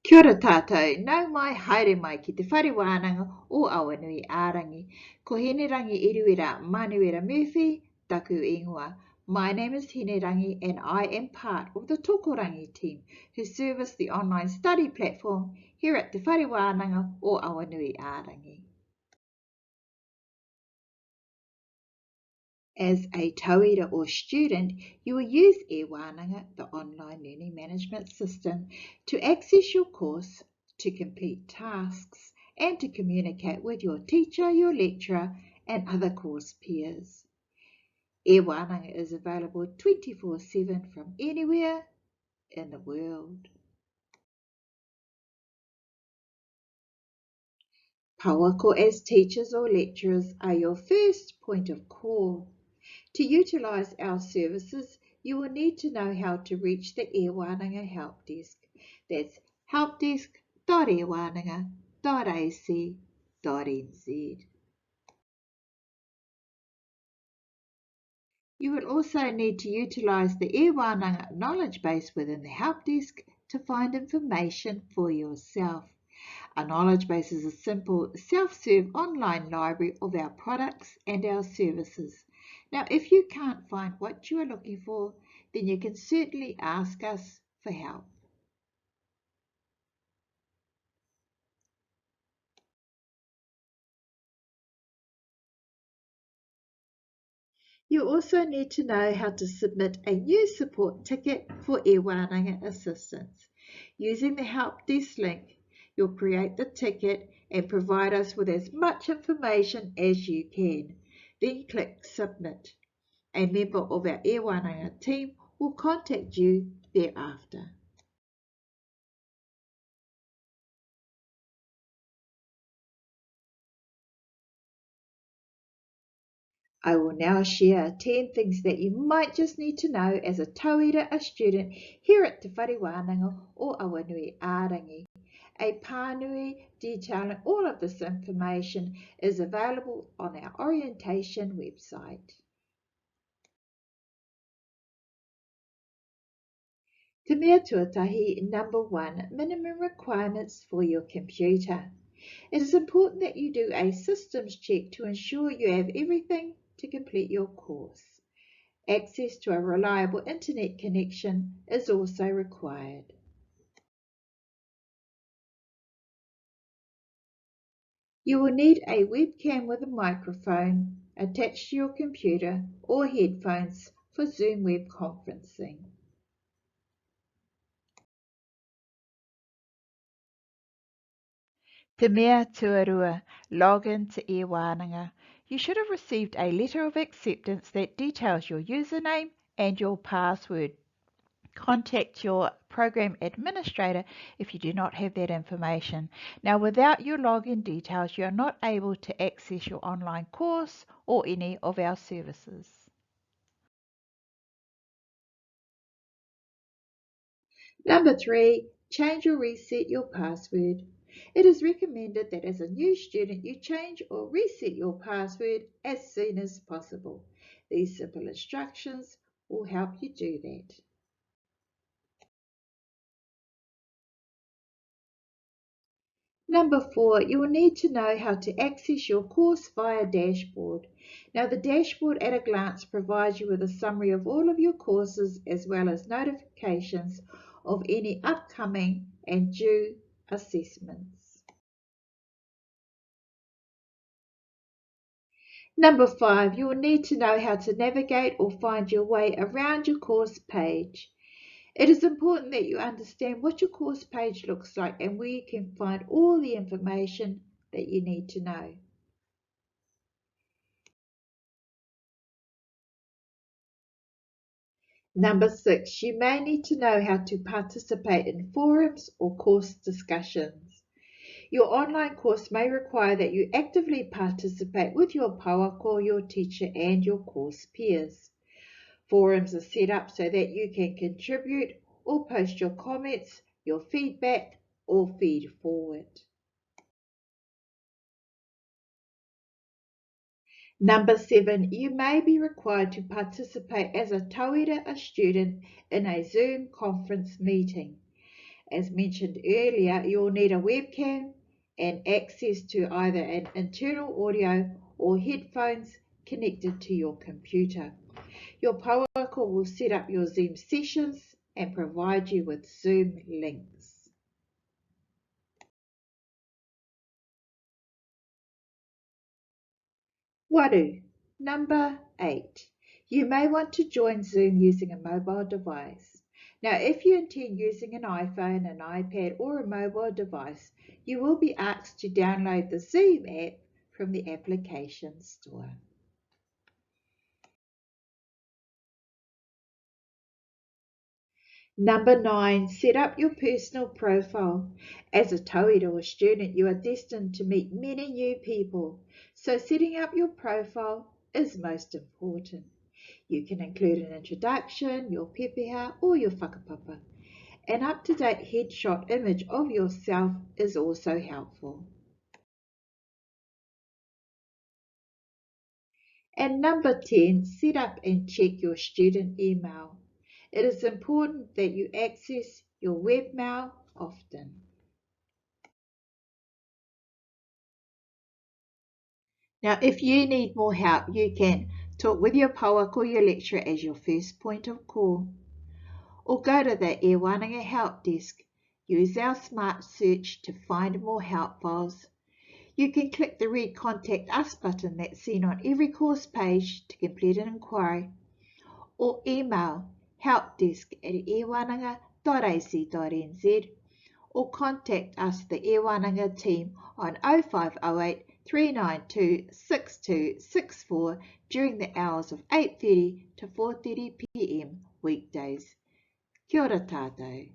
Kia ora tātou, nau mai haere mai ki te Whare Wānanga o Awanuiārangi. Ko Hinerangi Iruira Manuera Murphy, taku ingoa. My name is Hinerangi and I am part of the Tokorangi team who service the online study platform here at te Whare Wānanga o Awanuiārangi. As a tauira or student, you will use eWānanga, the online learning management system, to access your course, to complete tasks, and to communicate with your teacher, your lecturer, and other course peers. eWānanga is available 24/7 from anywhere in the world. Pauako as teachers or lecturers are your first point of call. To utilise our services, you will need to know how to reach the eWānanga Help Desk. That's helpdesk.ewananga.ac.nz. You will also need to utilise the eWānanga knowledge base within the Help Desk to find information for yourself. A knowledge base is a simple self-serve online library of our products and our services. Now, if you can't find what you are looking for, then you can certainly ask us for help. You also need to know how to submit a new support ticket for eWānanga assistance. Using the Help Desk link, you'll create the ticket and provide us with as much information as you can. Then click Submit. A member of our eWānanga team will contact you thereafter. I will now share 10 things that you might just need to know as a tauira, a student here at te Whare Wānanga o Awanuiārangi. A pānui detailing all of this information is available on our orientation website. Te mea tuatahi number 1, minimum requirements for your computer. It is important that you do a systems check to ensure you have everything to complete your course. Access to a reliable internet connection is also required. You will need a webcam with a microphone attached to your computer or headphones for Zoom web conferencing. Te mea tuarua, log in to eWānanga. You should have received a letter of acceptance that details your username and your password. Contact your program administrator if you do not have that information. Now, without your login details, you are not able to access your online course or any of our services. Number 3, change or reset your password. It is recommended that as a new student you change or reset your password as soon as possible. These simple instructions will help you do that. Number 4, you will need to know how to access your course via dashboard. Now, the dashboard at a glance provides you with a summary of all of your courses as well as notifications of any upcoming and due assessments. Number 5, you will need to know how to navigate or find your way around your course page. It is important that you understand what your course page looks like and where you can find all the information that you need to know. Number 6, you may need to know how to participate in forums or course discussions. Your online course may require that you actively participate with your pauako, your teacher, and your course peers. Forums are set up so that you can contribute or post your comments, your feedback, or feed forward. Number 7, you may be required to participate as a tauira, a student, in a Zoom conference meeting. As mentioned earlier, you'll need a webcam and access to either an internal audio or headphones connected to your computer. Your pauako will set up your Zoom sessions and provide you with Zoom links. Waru. Number 8. You may want to join Zoom using a mobile device. Now, if you intend using an iPhone, an iPad, or a mobile device, you will be asked to download the Zoom app from the application store. Number 9, set up your personal profile. As a tauira or student, you are destined to meet many new people, so setting up your profile is most important. You can include an introduction, your pepeha, or your whakapapa. An up-to-date headshot image of yourself is also helpful. And number 10, set up and check your student email. It is important that you access your webmail often. Now, if you need more help, you can talk with your pauako or your lecturer as your first point of call, or go to the eWānanga help desk. Use our smart search to find more help files. You can click the red Contact Us button that's seen on every course page to complete an inquiry, or email helpdesk@ewananga.ac.nz, or contact us, the eWānanga team, on 0508 392 6264 during the hours of 8:30 to 4:30 p.m. weekdays. Kia ora tātou.